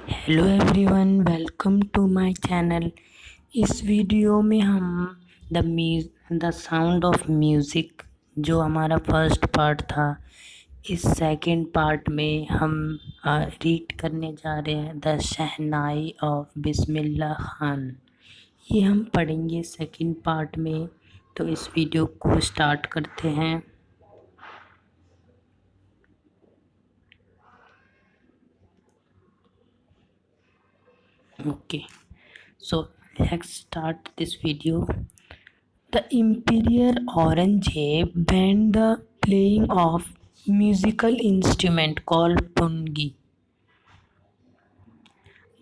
Hello everyone, welcome to my channel. इस video में हम द साउंड ऑफ म्यूज़िक जो हमारा फर्स्ट पार्ट था, इस सेकंड पार्ट में हम रीड करने जा रहे हैं the shehnai of Bismillah Khan. ये हम पढ़ेंगे सेकंड पार्ट में। तो इस वीडियो को स्टार्ट करते हैं। Okay, so let's start this video. The Imperial Aurangzeb banned the playing of musical instrument called pungi.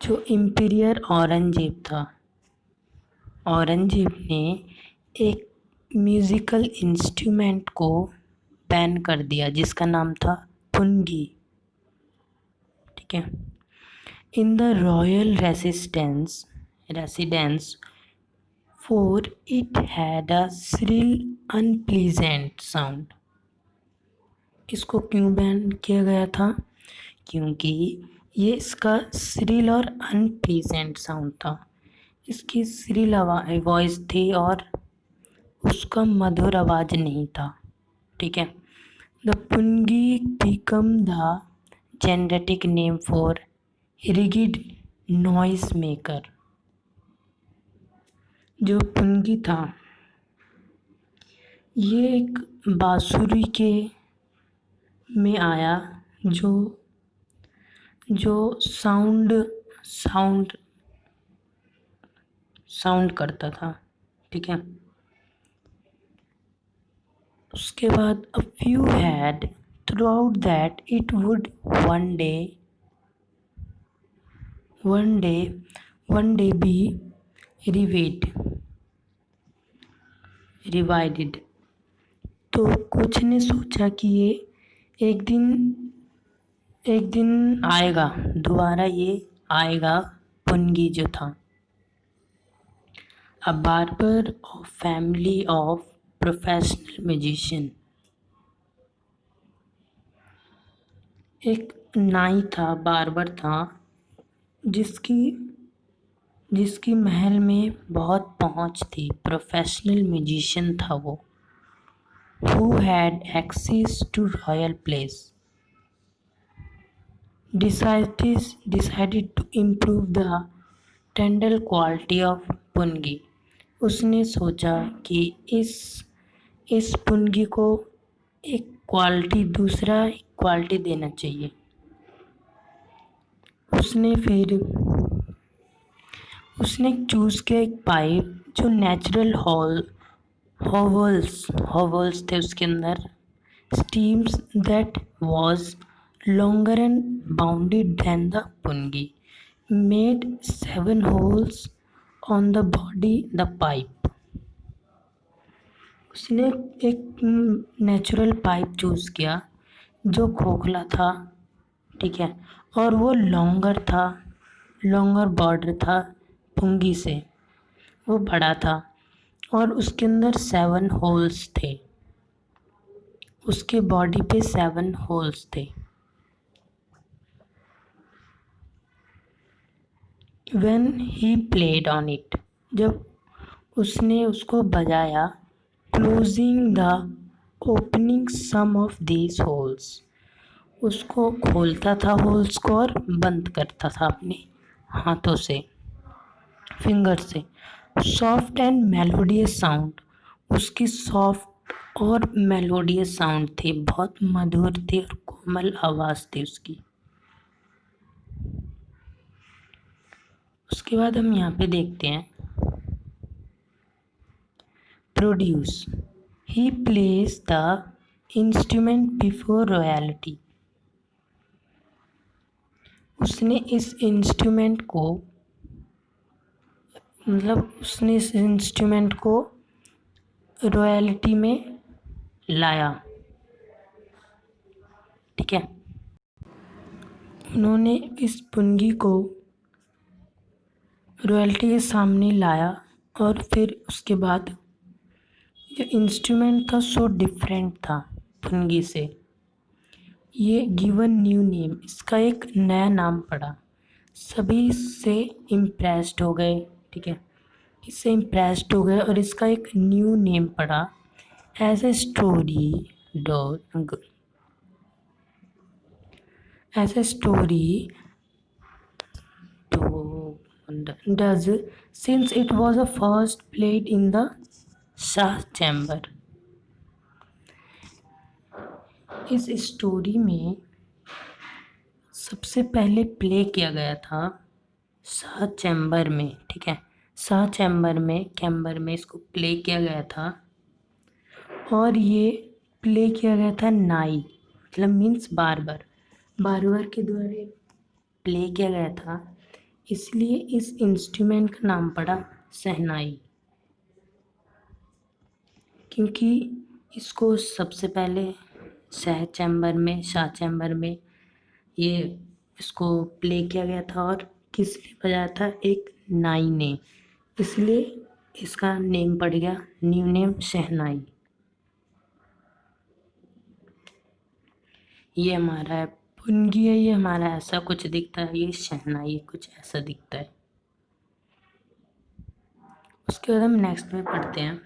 जो इम्पीरियर औरंगजेब था, औरंगजेब ने एक म्यूज़िकल इंस्ट्रूमेंट को बैन कर दिया जिसका नाम था पुंगी। ठीक है। In the royal residence for it had a shrill unpleasant sound। इसको क्यों बैन किया गया था? क्योंकि ये इसका श्रिल और अनप्लीजेंट साउंड था। इसकी श्रिल वॉइस थी और उसका मधुर आवाज़ नहीं था। ठीक है। The pungi become the genetic name for rigid noise maker. जो पुंगी था ये एक बांसुरी के में आया जो जो साउंड साउंड साउंड करता था। ठीक है। उसके बाद a few had throughout that it would one day be revived. तो कुछ ने सोचा कि ये एक दिन आएगा, दोबारा ये आएगा पुंगी जो था। अ barber of family of professional musician. एक नाई था, बार्बर था, जिसकी महल में बहुत पहुंच थी। प्रोफेशनल म्यूजिशियन था वो। Who had access to royal place decided to improve the tender quality of pungi. उसने सोचा कि इस पुंगी को दूसरा क्वालिटी देना चाहिए। उसने चूज़ किया एक पाइप जो नेचुरल हॉवल्स थे उसके अंदर। Stems that was longer and bounded than the pungi made 7 holes on the body the pipe। उसने एक नेचुरल पाइप चूज़ किया जो खोखला था। ठीक है। और वो लॉन्गर बॉर्डर था पुंगी से, वो बड़ा था और उसके अंदर 7 होल्स थे। उसके बॉडी पे 7 होल्स थे। When he played on it, जब उसने उसको बजाया, closing the opening some of these holes, उसको खोलता था होल्स को और बंद करता था अपने हाथों से, फिंगर से। सॉफ्ट एंड मेलोडियस साउंड, उसकी सॉफ्ट और मेलोडियस साउंड थी, बहुत मधुर थी और कोमल आवाज़ थी उसकी। उसके बाद हम यहाँ पे देखते हैं produce. He place the instrument before royalty. उसने इस इंस्ट्रूमेंट को रॉयल्टी में लाया। ठीक है। उन्होंने इस पुंगी को रॉयल्टी के सामने लाया और फिर उसके बाद जो इंस्ट्रूमेंट था सो डिफरेंट था पुंगी से। ये गिवन न्यू नेम, इसका एक नया नाम पड़ा। सभी इससे इम्प्रेस्ड हो गए। ठीक है, इससे इम्प्रेस्ड हो गए और इसका एक न्यू नेम पड़ा as a story dog, as a story does, since it was a first played in the shah chamber. इस स्टोरी में सबसे पहले प्ले किया गया था शाह चैम्बर में। ठीक है, शाह चैम्बर में इसको प्ले किया गया था और ये प्ले किया गया था नाई मतलब मीन्स बारबर के द्वारा प्ले किया गया था, इसलिए इस इंस्ट्रूमेंट का नाम पड़ा शहनाई। क्योंकि इसको सबसे पहले शाह चैम्बर में ये इसको प्ले किया गया था और किसने बजाया था, एक नाई ने, इसलिए इसका नेम पड़ गया न्यू नेम शहनाई। ये हमारा है पुनगी है, ये हमारा ऐसा कुछ दिखता है, ये शहनाई कुछ ऐसा दिखता है। उसके बाद हम नेक्स्ट में पढ़ते हैं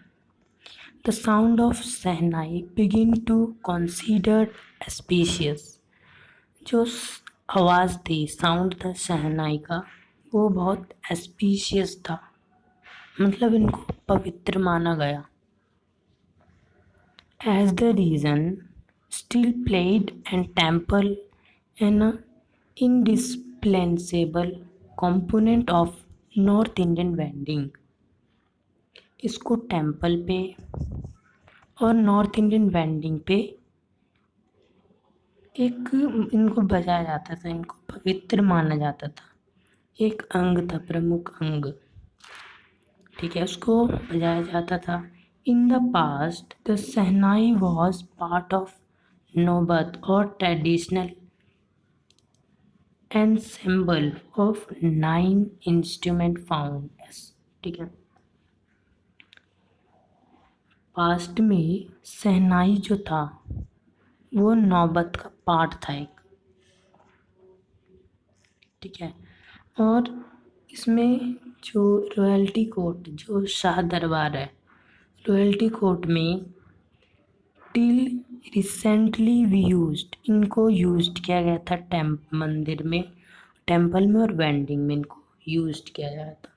the sound of shehnai begin to considered specious. जो आवाज़ थी, साउंड था शहनाई का, वो बहुत स्पीशियस था, मतलब इनको पवित्र माना गया। As the region still played and temple an indispensable component of north Indian wedding. इसको टेम्पल पे और नॉर्थ इंडियन वेंडिंग पे एक इनको बजाया जाता था, इनको पवित्र माना जाता था, एक अंग था, प्रमुख अंग। ठीक है, उसको बजाया जाता था। In the past the shehnai was part of नौबत और traditional ensemble of 9 instrument found। ठीक है, पास्ट में शहनाई जो था वो नौबत का पार्ट था एक। ठीक है, और इसमें जो रॉयल्टी कोर्ट, जो शाह दरबार है, रॉयल्टी कोर्ट में टिल रिसेंटली यूज्ड, इनको यूज्ड किया गया था मंदिर में, टेम्पल में और वेंडिंग में इनको यूज्ड किया गया था।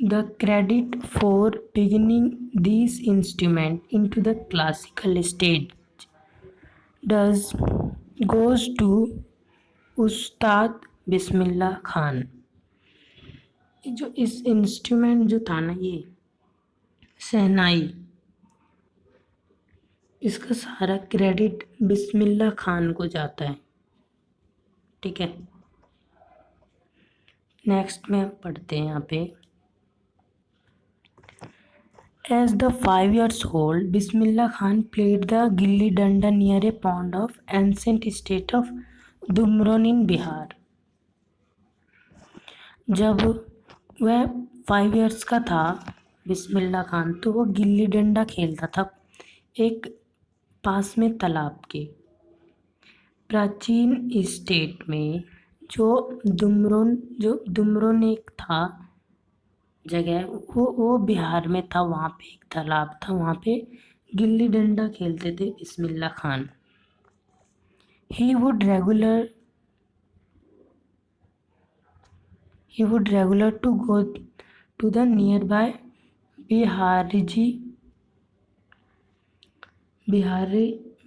The credit for beginning these instruments into the classical stage goes to उस्ताद बिस्मिल्लाह खान। जो इस इंस्ट्रूमेंट जो था ना, ये शहनाई, इसका सारा क्रेडिट बिस्मिल्लाह खान को जाता है। ठीक है, नेक्स्ट में पढ़ते हैं यहाँ पे As the 5 years old, Bismillah Khan played the gilli danda near a pond of ancient state of Dumron in Bihar। जब वह 5 years का था बिस्मिल्लाह खान, तो वो गिल्ली डंडा खेलता था एक पास में तालाब के प्राचीन स्टेट में, जो दुमरोन एक था जगह, वो बिहार में था। वहाँ पे एक तालाब था, वहाँ पे गिल्ली डंडा खेलते थे Bismillah Khan. He would regular to go to the nearby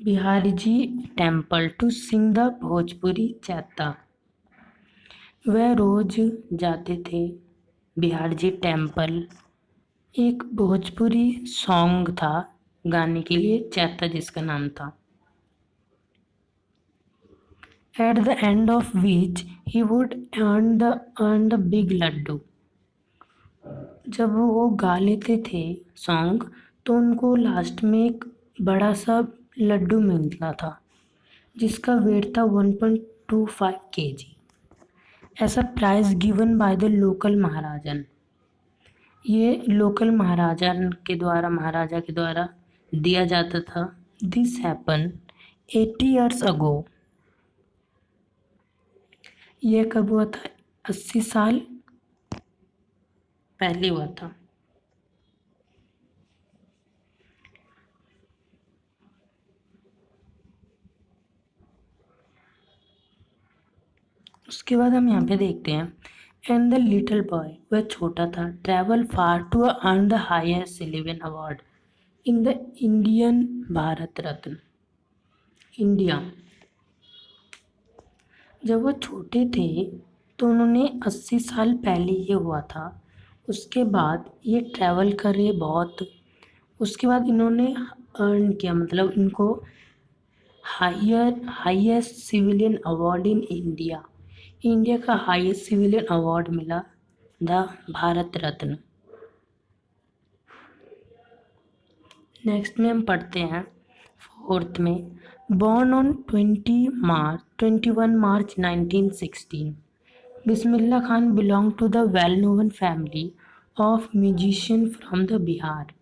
Bihariji temple to sing the Bhojpuri chaita. वह रोज जाते थे बिहारजी टेम्पल, एक भोजपुरी सॉन्ग था गाने के लिए, चैता जिसका नाम था। At the end of which he would earn the big laddu. जब वो गा लेते थे सॉन्ग, तो उनको लास्ट में एक बड़ा सा लड्डू मिलता था, जिसका वेट था 1.25 kg। ऐसा prize given by the local maharajan. ये लोकल महाराजा के द्वारा दिया जाता था। This happen 80 years ago। यह कब हुआ था? 80 साल पहले हुआ था। उसके बाद हम यहाँ पे देखते हैं, एंड द लिटिल बॉय, वह छोटा था, travel far to earn the highest silver award in the Indian Bharat Ratna India. जब वो छोटे थे तो उन्होंने 80 साल पहले ये हुआ था। उसके बाद ये ट्रैवल करे बहुत। उसके बाद इन्होंने अर्न किया, मतलब इनको highest civilian award in India, India का हाईएस्ट सिविलियन अवार्ड मिला, द भारत रत्न। नेक्स्ट में हम पढ़ते हैं फोर्थ में, born on 21 March 1916, Bismillah Khan belong to the well known family of musician from the Bihar.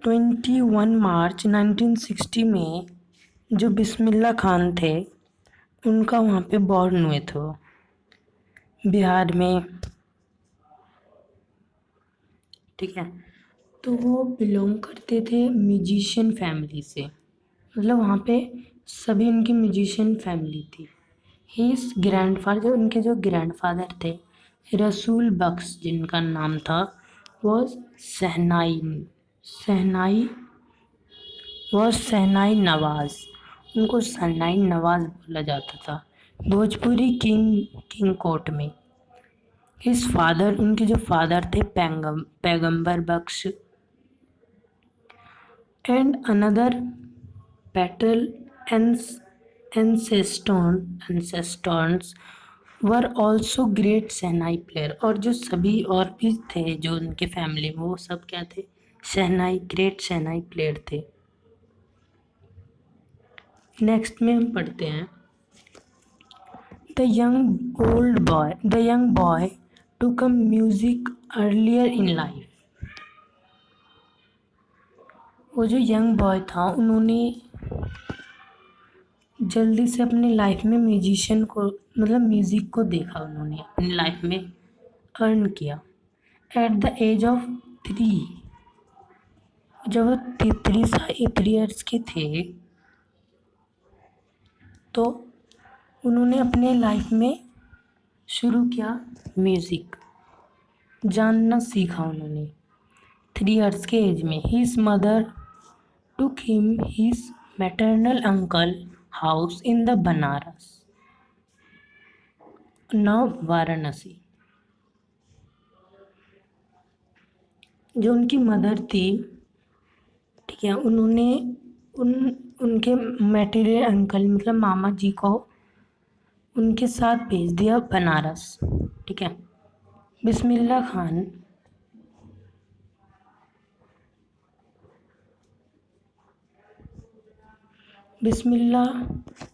21 मार्च 1960 में जो बिस्मिल्ला खान थे, उनका वहाँ पे बॉर्न हुए थे वो, बिहार में। ठीक है, तो वो बिलोंग करते थे म्यूजिशियन फैमिली से, मतलब वहाँ पे सभी उनकी म्यूजिशियन फैमिली थी। हिज ग्रैंडफादर, जो उनके जो ग्रैंडफादर थे, रसूल बख्श जिनका नाम था, वो शहनाई शहनाई नवाज, उनको शहनाई नवाज बोला जाता था, भोजपुरी किंग कोर्ट में। हिज फादर, उनके जो फादर थे, Paigambar Bakhsh, and another paternal ancestors were also great shehnai player. और जो सभी और भी थे जो उनके फैमिली में, वो सब क्या थे, ग्रेट शहनाई प्लेयर थे। नेक्स्ट में हम पढ़ते हैं, the young boy took up music earlier in life. वो जो यंग बॉय था, उन्होंने जल्दी से अपनी लाइफ में म्यूजिशियन को, मतलब म्यूज़िक को देखा, उन्होंने अपनी लाइफ में अर्न किया। एट द एज ऑफ 3, जब वो 3 ईयर्स के थे, तो उन्होंने अपने लाइफ में शुरू किया म्यूज़िक, जानना सीखा उन्होंने 3 ईयर्स के एज में। His mother took him his maternal uncle house in the Banaras, now Varanasi. जो उनकी मदर थी, ठीक है, उन्होंने उनके मैटेरियल अंकल, मतलब मामा जी को उनके साथ भेज दिया बनारस। ठीक है, Bismillah Khan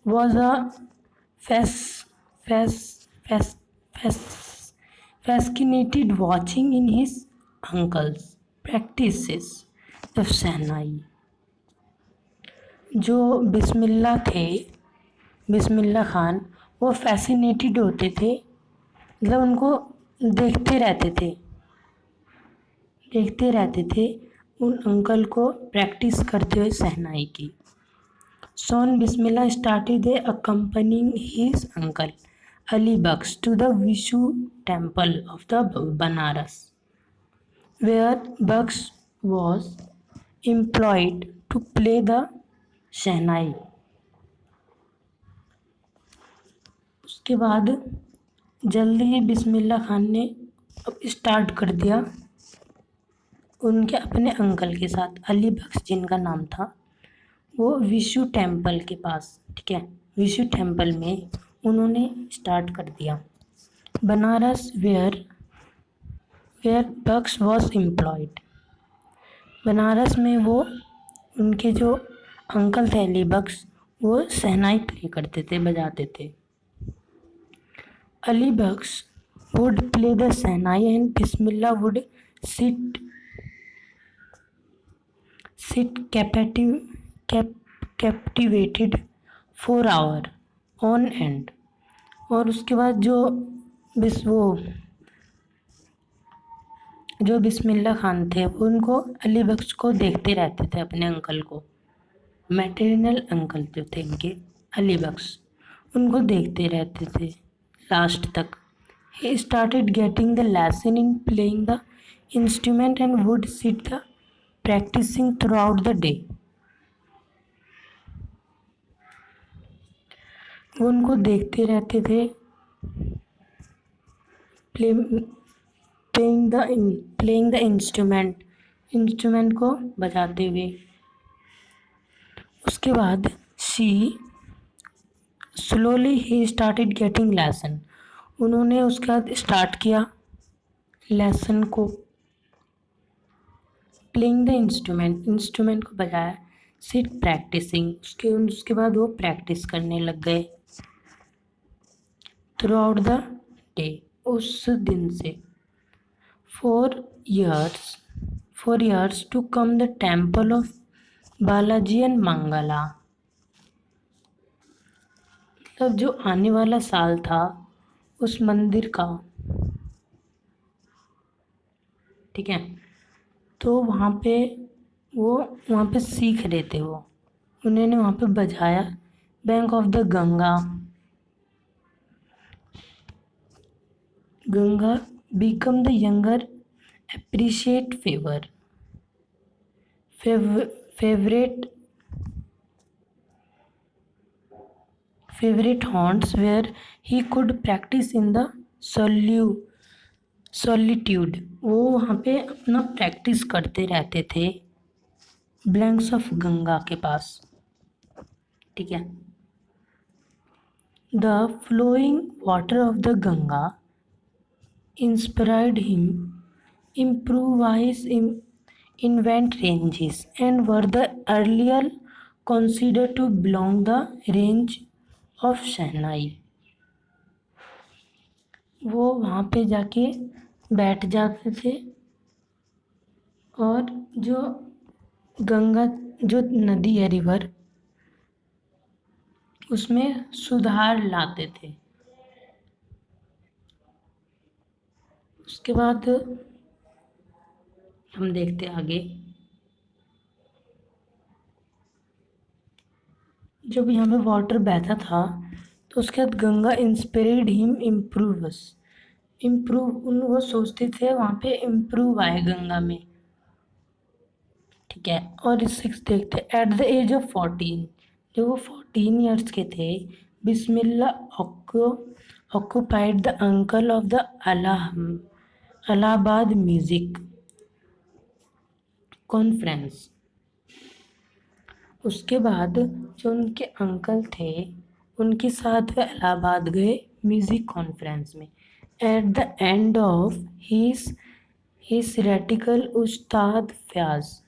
was a fascinated watching in his uncle's practices of शहनाई। जो बिस्मिल्ला खान, वो फैसिनेटेड होते थे, मतलब उनको देखते रहते थे उन अंकल को प्रैक्टिस करते हुए शहनाई की। Son Bismillah started accompanying his uncle Ali Baksh to the Vishu temple of the Banaras, where Baksh was employed to play the शहनाई। उसके बाद जल्दी ही बिस्मिल्ला खान ने अब स्टार्ट कर दिया उनके अपने अंकल के साथ, अली बख्श जिनका नाम था, वो विशु टेम्पल के पास। ठीक है, विशु टेम्पल में उन्होंने स्टार्ट कर दिया। Banaras where Bakhsh was employed, Banaras में वो उनके जो अंकल थे अली बख्श, वो शहनाई प्ले करते थे, बजाते थे। Ali Bakhsh would play the shehnai and Bismillah would sit captivated 4 hour on end. और उसके बाद जो बिस्मिल्लाह खान थे वो उनको अली बख्श को देखते रहते थे, अपने अंकल को, मैटरनल अंकल जो थे इनके, अली बख्श, उनको देखते रहते थे लास्ट तक। He started getting the lesson in playing the instrument and would sit the practicing throughout the day. वो उनको देखते रहते थे प्लेइंग द इंस्ट्रूमेंट को बजाते हुए। उसके बाद स्लोली ही स्टार्टेड गेटिंग लेसन। उन्होंने उसके बाद स्टार्ट किया लेसन को। प्लेइंग द इंस्ट्रूमेंट को बजाया। सिट प्रैक्टिसिंग, उसके बाद वो प्रैक्टिस करने लग गए थ्रू आउट द डे, उस दिन से। For years to come the temple of Balaji and Mangala. मतलब जो आने वाला साल था उस मंदिर का, ठीक है, तो वहाँ पे सीख रहे थे वो। उन्होंने वहाँ पे बजाया bank of the Ganga become the younger appreciate favorite haunts where he could practice in the solitude। वो वहाँ पे अपना प्रैक्टिस करते रहते थे ब्लैंक्स ऑफ गंगा के पास, ठीक है। The flowing water of the Ganga inspired him improvise invent ranges and were the earlier considered to belong the range of शहनाई। वो वहाँ पे जाके बैठ जाते थे और जो गंगा, जो नदी है, रिवर, उसमें सुधार लाते थे। उसके बाद हम देखते आगे। जब यहाँ पे वाटर बहता था तो उसके बाद गंगा इंस्पायर्ड हिम वो सोचते थे वहाँ पे इम्प्रूव आए गंगा में, ठीक है। और सिक्स देखते, एट द एज ऑफ 14, जब वो 14 ईयर्स के थे, Bismillah occupied the uncle of the Allahabad music conference. उसके बाद जो उनके अंकल थे उनके साथ वे इलाहाबाद गए म्यूज़िक कॉन्फ्रेंस में। Eight the end of his reticle उस्ताद फ्याज,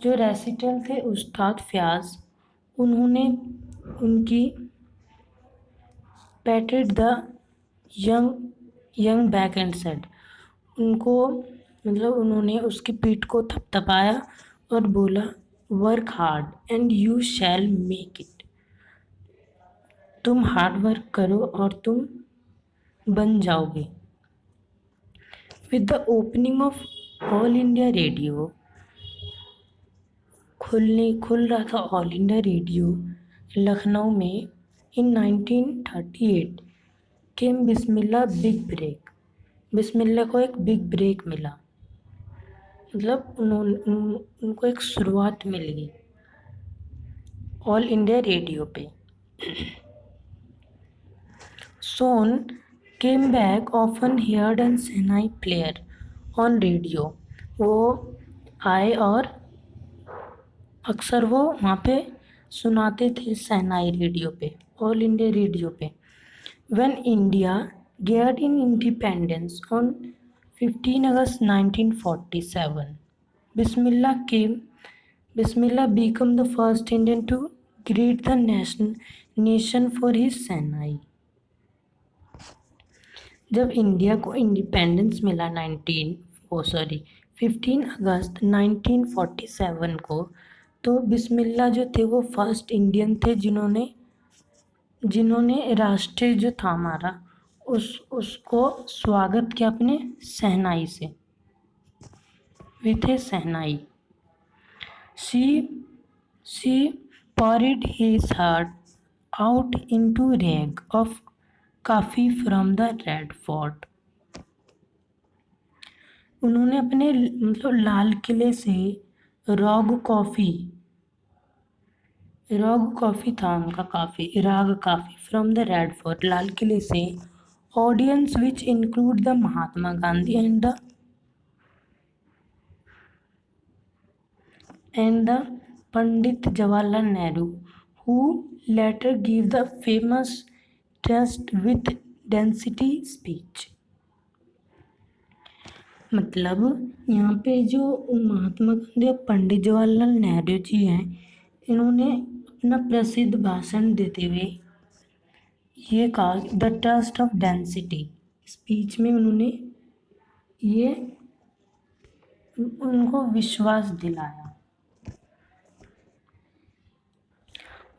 जो रेसिटल थे उस्ताद फ्याज, उन्होंने उनकी पैटेड the young back and said, उनको मतलब उन्होंने उसकी पीठ को थपथपाया और बोला, work hard and you shall make it. तुम हार्ड वर्क करो और तुम बन जाओगे। With the opening of all India radio, खुल रहा था ऑल इंडिया रेडियो लखनऊ में इन 1938, केम बिस्मिल्लाह बिग ब्रेक। बिस्मिल्लाह को एक बिग ब्रेक मिला, मतलब उनको एक शुरुआत मिल गई ऑल इंडिया रेडियो पे। Soon came back often heard and shehnai player on radio. वो आए और अक्सर वो वहाँ पे सुनाते थे शहनाई रेडियो पे, ऑल इंडिया रेडियो पे। When India get in independence on 15 August 1947, Bismillah became the first Indian to greet the nation for his शहनाई। जब इंडिया को इंडिपेंडेंस मिला 15 अगस्त 1947 को, तो बिस्मिल्लाह जो थे वो फर्स्ट इंडियन थे जिन्होंने राष्ट्रीय जो था हमारा उसको स्वागत किया अपने शहनाई से, with A shehnai. She she poured his heart out into rag of coffee from the Red Fort। उन्होंने अपने मतलब लाल किले से रॉग कॉफ़ी था उनका काफ़ी, राग काफ़ी फ्रॉम द रेड फोर्ट, लाल किले से, audience which include the Mahatma Gandhi and the Pandit Jawaharlal Nehru, who later gave the famous trust with density speech। मतलब यहाँ पे जो महात्मा गांधी और पंडित जवाहरलाल नेहरू जी हैं, इन्होंने अपना प्रसिद्ध भाषण देते हुए ये कहा, the trust of density speech में उन्होंने ये उनको विश्वास दिलाया।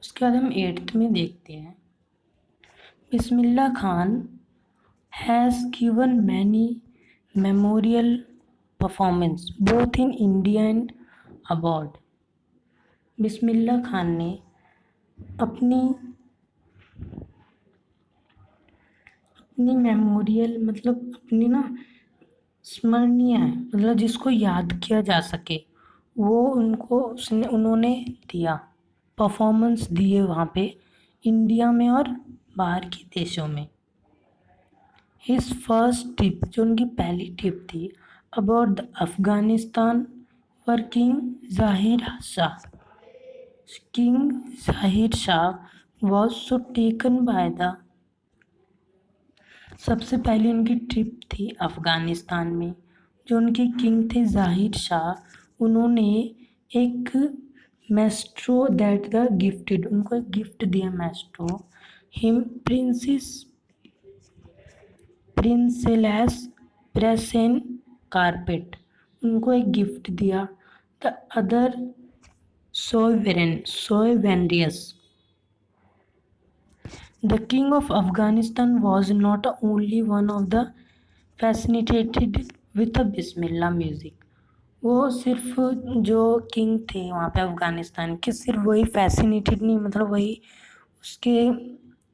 उसके बाद हम 8th में देखते हैं, Bismillah Khan has given many memorial performance both in India and abroad. Bismillah Khan ने अपनी मेमोरियल मतलब अपनी ना स्मरणीय है, मतलब जिसको याद किया जा सके, वो उन्होंने दिया, परफॉर्मेंस दिए वहाँ पे इंडिया में और बाहर के देशों में। हिज फर्स्ट ट्रिप, जो उनकी पहली ट्रिप थी, about the Afghanistan where king Zahir Shah was so taken by the. सबसे पहले उनकी ट्रिप थी अफ़गानिस्तान में, जो उनके किंग थे ज़ाहिर शाह, उन्होंने एक मैस्ट्रो दैट द गिफ्टेड, उनको एक गिफ्ट दिया maestro, him priceless Persian carpet, उनको एक गिफ्ट दिया। The other souvenirs. The king of Afghanistan was not only one of the fascinated with the Bismillah music. वो सिर्फ जो किंग थे वहाँ पे अफ़गानिस्तान के, सिर्फ वही फैसिनेटेड नहीं, मतलब वही उसके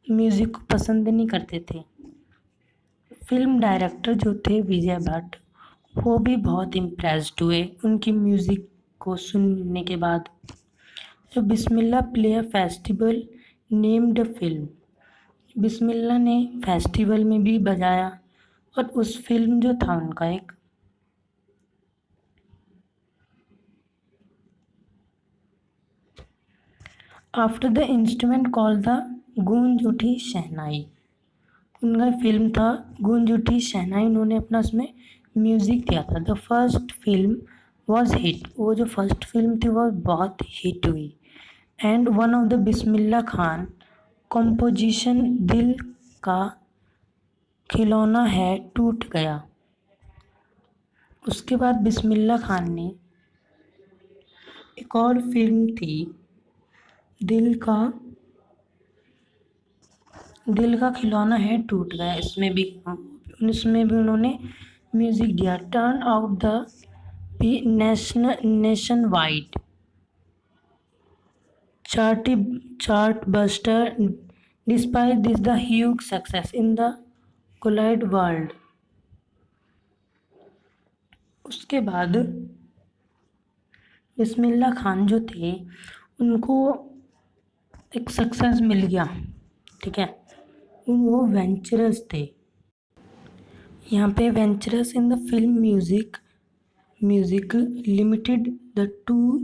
म्यूज़िक को पसंद नहीं करते थे। फिल्म डायरेक्टर जो थे विजय भट्ट, वो भी बहुत इम्प्रेस्ड हुए उनकी म्यूज़िक को सुनने के बाद। जो बिस्मिल्लाह प्ले फेस्टिवल नेम्ड फिल्म, बिस्मिल्लाह ने फेस्टिवल में भी बजाया, और उस फिल्म जो था उनका एक, after the instrument called the गूंज उठी शहनाई, उनका फिल्म था गूंज उठी शहनाई, उन्होंने अपना उसमें म्यूज़िक दिया था। The first film was hit, वो जो फर्स्ट फिल्म थी वो बहुत हिट हुई। And one of the Bismillah Khan composition दिल का खिलौना है टूट गया। उसके बाद बिस्मिल्लाह खान ने एक और फिल्म थी दिल का खिलौना है टूट गया, इसमें भी उन्होंने म्यूज़िक दिया। Turn out the nationwide chartbuster, despite this the huge success in the colloid world. उसके बाद बिस्मिल्लाह खान जो थे उनको एक सक्सेस मिल गया, ठीक है, वो वेंचरस थे। यहाँ पे ventures in the film music limited the to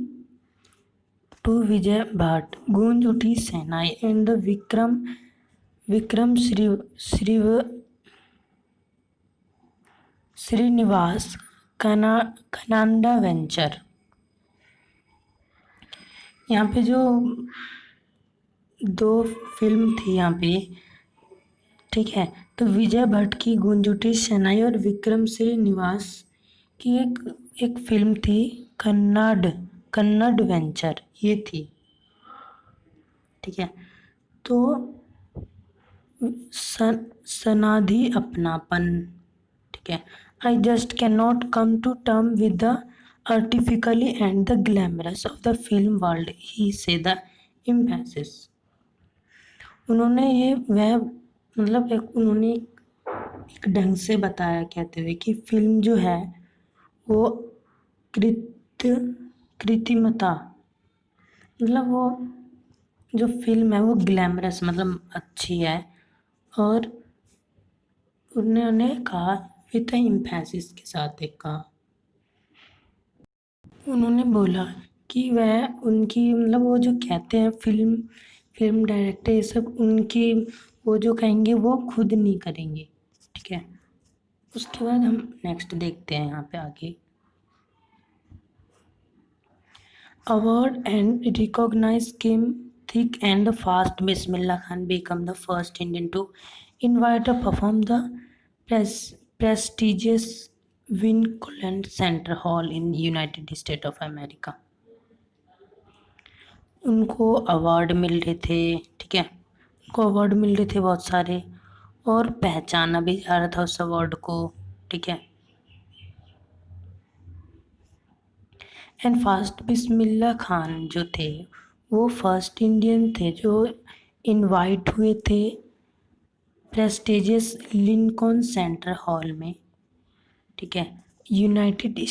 Vijay Bhatt, Goonj Uthi Shehnai and the Vikram Srinivas Kannada venture. यहाँ पे जो 2 फिल्म थी यहाँ पे, ठीक है, तो विजय भट्ट की गूंज उठी शहनाई और विक्रम श्रीनिवास की एक फिल्म थी कन्नाड कन्नड़ वेंचर ये थी, ठीक है। तो सनाधि अपनापन, ठीक है। I just can not come to term with the artificially and the glamorous of the film world, he says the इम्पैसिस। उन्होंने ये वह मतलब उन्होंने एक ढंग से बताया कहते हुए कि फिल्म जो है वो कृत्रिमता, मतलब वो जो फिल्म है वो ग्लैमरस मतलब अच्छी है, और उन्होंने कहा विद इम्फेसिस के साथ एक कहा, उन्होंने बोला कि वह उनकी मतलब वो जो कहते हैं फिल्म डायरेक्टर ये सब उनकी वो जो कहेंगे वो खुद नहीं करेंगे, ठीक है। उसके बाद हम नेक्स्ट देखते हैं यहाँ पे आगे। Award and recognized came thick and fast. Bismillah Khan became the first Indian to invite to perform the prestigious Vincolent Center Hall in United States of America. उनको अवार्ड मिल रहे थे, ठीक है, उनको अवार्ड मिल रहे थे बहुत सारे, और पहचाना भी जा रहा था उस अवार्ड को, ठीक है। एंड फर्स्ट बिस्मिल्ला खान जो थे वो फर्स्ट इंडियन थे जो इनवाइट हुए थे प्रेस्टिजियस लिंकन सेंटर हॉल में, ठीक है, यूनाइटेड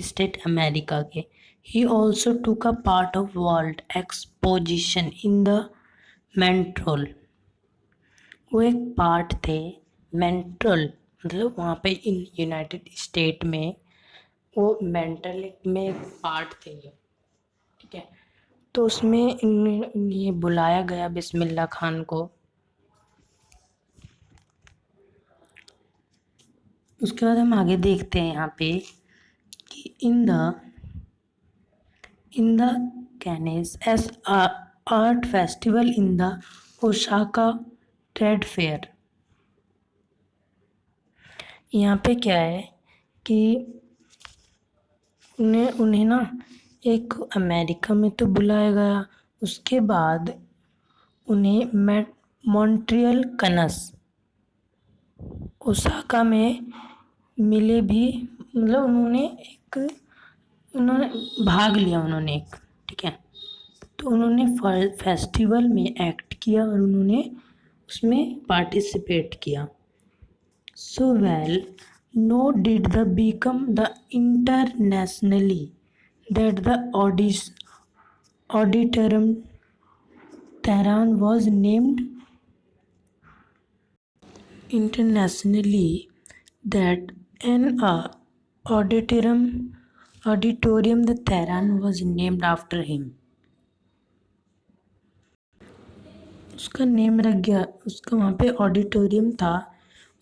स्टेट अमेरिका के। He also took a part of world exposition in the Montreal, वो एक पार्ट थे मेंट्रोल, मतलब वहाँ पे इन यूनाइटेड स्टेट में वो मेंटल में एक पार्ट थे ये, ठीक है। तो उसमें ये बुलाया गया बिस्मिल्ला खान को। उसके बाद हम आगे देखते हैं यहाँ पे कि in the Cannes as art festival in the Osaka trade fair. यहाँ पे क्या है कि उन्हें ना एक अमेरिका में तो बुलाया गया, उसके बाद उन्हें मॉन्ट्रियल कनस ओसाका में मिले भी, मतलब उन्होंने भाग लिया उन्होंने एक, ठीक है। तो उन्होंने फेस्टिवल में एक्ट किया और उन्होंने उसमें पार्टिसिपेट किया। So well know did the become the internationally that the auditorium Tehran was named internationally that an auditorium the Tehran was named after him. उसका नेम रख गया, उसका वहाँ पे ऑडिटोरियम था,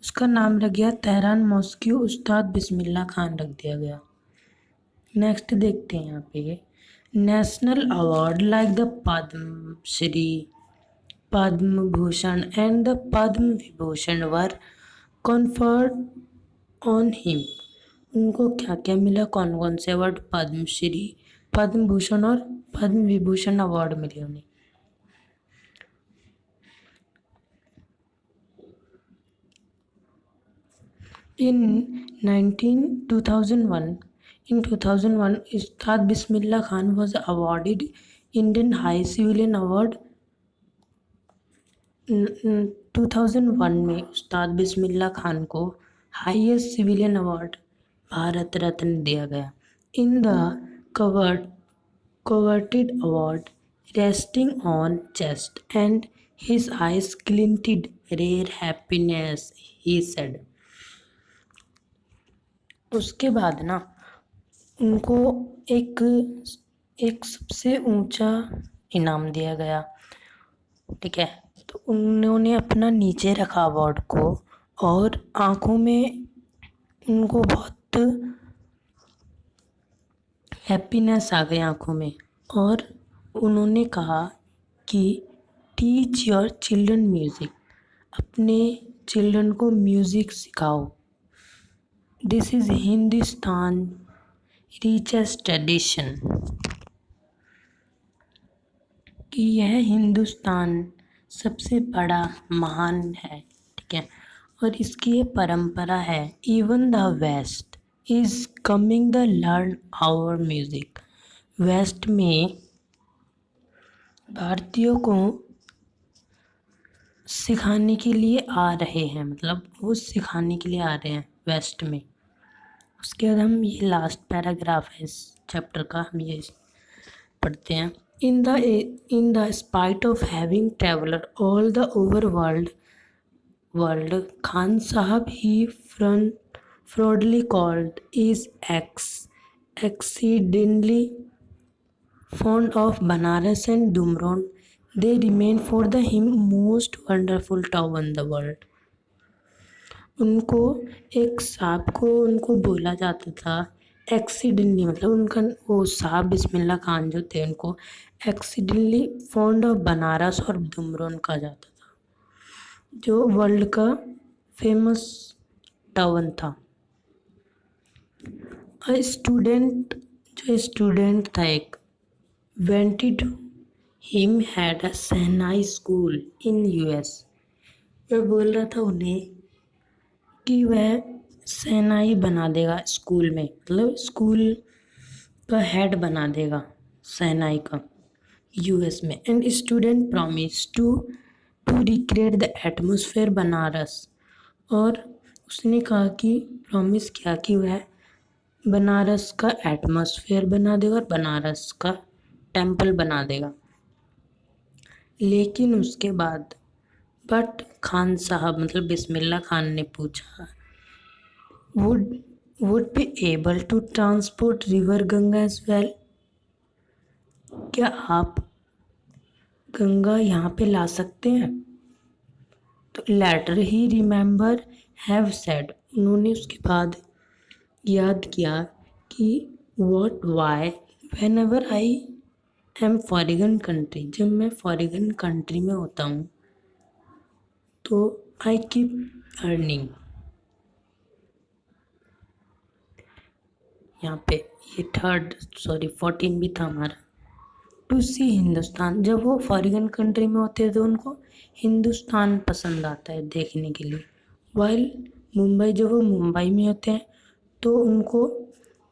उसका नाम रख गया तेहरान मॉस्क्यू उस्ताद बिस्मिल्ला खान रख दिया गया। नेक्स्ट देखते हैं यहाँ पे national award like the Padma Shri, Padma Bhushan and the Padma Vibhushan were conferred on him. उनको क्या क्या मिला, कौन कौन से अवार्ड, पद्मश्री, पद्म भूषण और पद्म विभूषण अवार्ड मिले उन्हें। In 2001, Ustad Bismillah Khan was awarded Indian High Civilian Award 2001 में उस्ताद बिस्मिल्ला खान को highest civilian award Bharat Ratna दिया गया। In the coveted award resting on chest and his eyes glinted rare happiness, he said। उसके बाद ना उनको एक सबसे ऊंचा इनाम दिया गया, ठीक है। तो उन्होंने अपना नीचे रखा अवार्ड को और आंखों में उनको बहुत हैप्पीनेस आ गई आंखों में, और उन्होंने कहा कि टीच योर चिल्ड्रन म्यूज़िक, अपने चिल्ड्रन को म्यूज़िक सिखाओ। This is Hindustan richest tradition, कि यह हिंदुस्तान सबसे बड़ा महान है, ठीक है, और इसकी ये परंपरा है। Even the west is coming the learn our music, west में भारतीयों को सिखाने के लिए आ रहे हैं, मतलब वो सिखाने के लिए आ रहे हैं वेस्ट में। उसके बाद हम ये लास्ट पैराग्राफ है इस चैप्टर का, हम ये पढ़ते हैं। In the spite of having traveller all the over world, Khan साहब ही fraudly called is exceedingly fond of Banaras and Dumron. They remain for the him most wonderful town in the world. उनको एक साहब को उनको बोला जाता था एक्सीडेंटली, मतलब उनका वो साहब बिस्मिल्लाह खान जो थे उनको एक्सीडेंटली फॉन्ड ऑफ बनारस और दुमरोन कहा जाता था, जो वर्ल्ड का फेमस टाउन था। जो स्टूडेंट था एक wanted him had a shehnai school in US, वह बोल रहा था उन्हें कि वह शहनाई बना देगा स्कूल में, मतलब स्कूल का हेड बना देगा शहनाई का यूएस में। And student promise to recreate the atmosphere Banaras, और उसने कहा कि प्रॉमिस किया कि वह बनारस का एटमॉस्फेयर बना देगा और बनारस का टेम्पल बना देगा। लेकिन उसके बाद बट खान साहब मतलब बिस्मिल्लाह खान ने पूछा would be able to transport river Ganga as well, क्या आप गंगा यहाँ पे ला सकते हैं? तो later he remember have said, उन्होंने उसके बाद याद किया कि what why whenever I am foreign country, जब मैं फॉरेन कंट्री में होता हूँ तो आई कीप अर्निंग, यहाँ पे ये 14 भी था हमारा। टू सी हिंदुस्तान, जब वो फॉरेन कंट्री में होते हैं तो उनको हिंदुस्तान पसंद आता है देखने के लिए। वाइल मुंबई, जब वो मुंबई में होते हैं तो उनको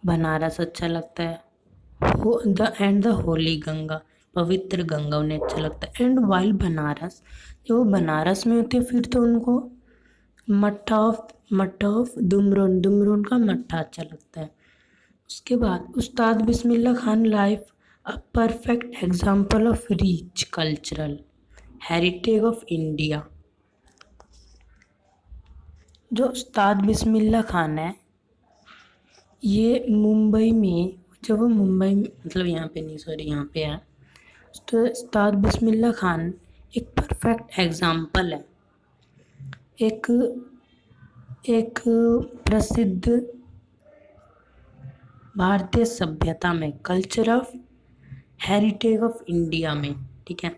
बनारस अच्छा लगता है। द होली गंगा, पवित्र गंगा उन्हें अच्छा लगता है। एंड वाइल बनारस, जब वो बनारस में होते हैं फिर तो उनको मट्ठा ऑफ दुमरोन का मट्ठा अच्छा लगता है। उसके बाद Ustad Bismillah Khan life a perfect example of rich cultural heritage of India. जो उस्ताद बिस्मिल्लाह खान है ये मुंबई में, जब वो मुंबई मतलब यहाँ पे नहीं सॉरी यहाँ पे है, तो उस्ताद बिस्मिल्लाह खान एक परफेक्ट एग्जाम्पल है, एक प्रसिद्ध भारतीय सभ्यता में culture of heritage of India में, ठीक है।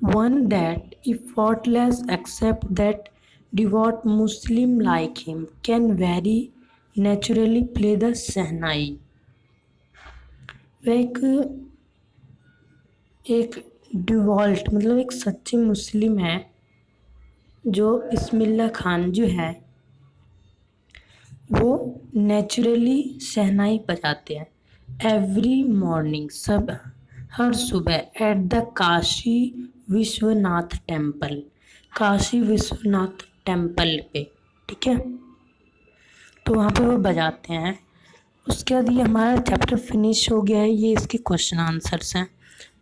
One that effortless except that devout Muslim like him can very naturally play the shehnai. वह एक डिवॉल्ट मतलब एक सच्चे मुस्लिम है जो बिस्मिल्लाह खान जो है वो नेचुरली शहनाई बजाते हैं एवरी मॉर्निंग, सब हर सुबह at the Kashi Vishwanath temple, Kashi Vishwanath temple पे, ठीक है, तो वहाँ पे वो बजाते हैं। उसके बाद ये हमारा चैप्टर फिनिश हो गया है, ये इसके क्वेश्चन आंसर्स हैं,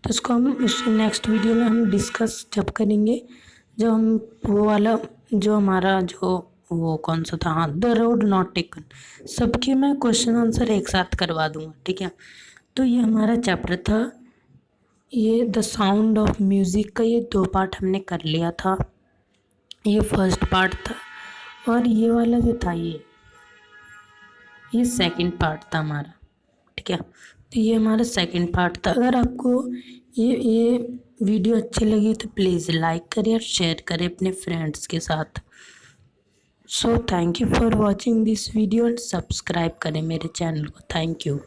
तो इसको हम उस नेक्स्ट वीडियो में हम डिस्कस जब करेंगे, जब हम वो वाला जो हमारा जो वो कौन सा था, हाँ द रोड नॉट टेकन, सबके मैं क्वेश्चन आंसर एक साथ करवा दूँगा, ठीक है। तो ये हमारा चैप्टर था, ये द साउंड ऑफ म्यूज़िक का ये 2 पार्ट हमने कर लिया था, ये फर्स्ट पार्ट था, और ये वाला जो था ये सेकंड पार्ट था हमारा, ठीक है। तो ये हमारा सेकंड पार्ट था। अगर आपको ये वीडियो अच्छी लगी तो प्लीज़ लाइक करें और शेयर करें अपने फ्रेंड्स के साथ। So thank you for watching this video and subscribe करें मेरे चैनल को। Thank you.